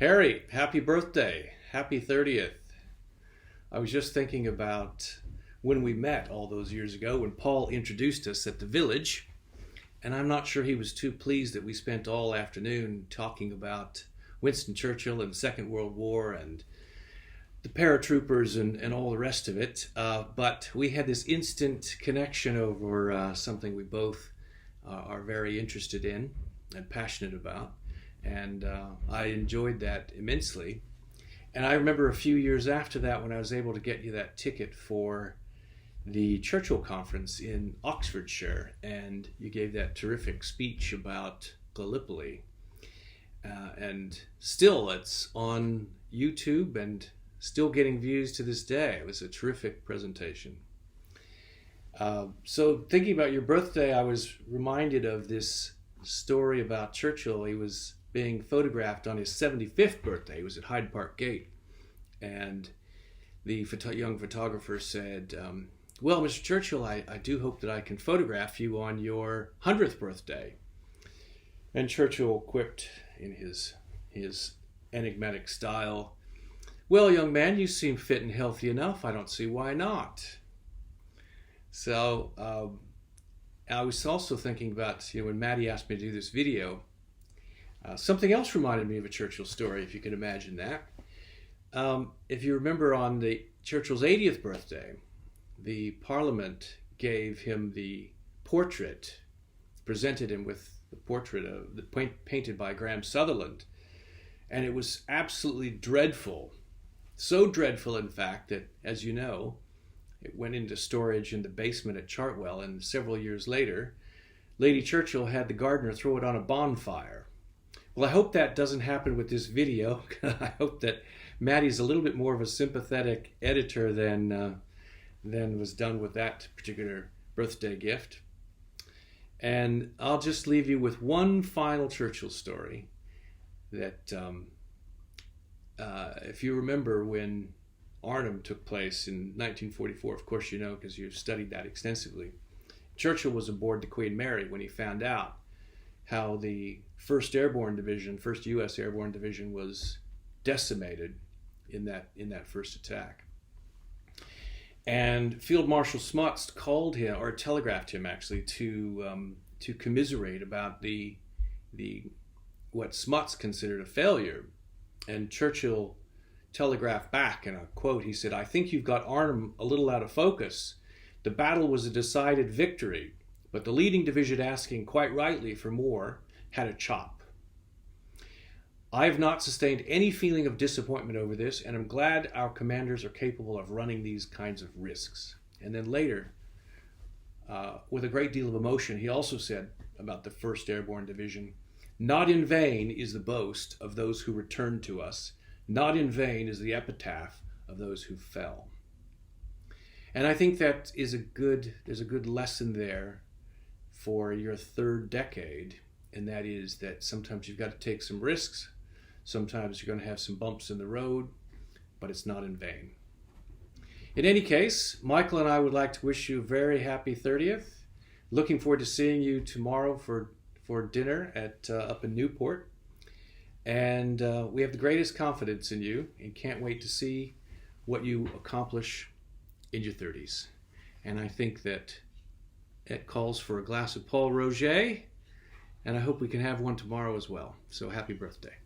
Harry, happy birthday. Happy 30th. I was just thinking about when we met all those years ago when Paul introduced us at the village, and I'm not sure he was too pleased that we spent all afternoon talking about Winston Churchill and the Second World War and the paratroopers and all the rest of it. But we had this instant connection over something we both are very interested in and passionate about. And I enjoyed that immensely. And I remember a few years after that when I was able to get you that ticket for the Churchill Conference in Oxfordshire, and you gave that terrific speech about Gallipoli. And still it's on YouTube and still getting views to this day. It was a terrific presentation. So thinking about your birthday, I was reminded of this story about Churchill. He was being photographed on his 75th birthday. He was at Hyde Park Gate, and the young photographer said, well, Mr. Churchill, I do hope that I can photograph you on your 100th birthday. And Churchill quipped in his enigmatic style, well, young man, you seem fit and healthy enough. I don't see why not. So I was also thinking about, when Maddie asked me to do this video, something else reminded me of a Churchill story, if you can imagine that. If you remember, on Churchill's 80th birthday, the Parliament gave him the portrait, presented him with the portrait painted by Graham Sutherland, and it was absolutely dreadful. So dreadful, in fact, that, as you know, it went into storage in the basement at Chartwell, and several years later, Lady Churchill had the gardener throw it on a bonfire. Well, I hope that doesn't happen with this video. I hope that Maddie's a little bit more of a sympathetic editor than was done with that particular birthday gift. And I'll just leave you with one final Churchill story that, if you remember when Arnhem took place in 1944, of course you know because you've studied that extensively, Churchill was aboard the Queen Mary when he found out how the 1st Airborne Division, 1st U.S. Airborne Division, was decimated in that first attack. And Field Marshal Smuts called him, or telegraphed him actually, to commiserate about the what Smuts considered a failure. And Churchill telegraphed back in a quote. He said, "I think you've got Arnhem a little out of focus. The battle was a decided victory, but the leading division, asking quite rightly for more, had a chop. I have not sustained any feeling of disappointment over this, and I'm glad our commanders are capable of running these kinds of risks." And then later, with a great deal of emotion, he also said about the 1st Airborne Division, "Not in vain is the boast of those who returned to us. Not in vain is the epitaph of those who fell." And I think that there's a good lesson there for your third decade, and that is that sometimes you've got to take some risks. Sometimes you're going to have some bumps in the road, but it's not in vain. In any case, Michael and I would like to wish you a very happy 30th. Looking forward to seeing you tomorrow for dinner up in Newport. And we have the greatest confidence in you and can't wait to see what you accomplish in your 30s. And I think that it calls for a glass of Paul Roger, and I hope we can have one tomorrow as well. So happy birthday.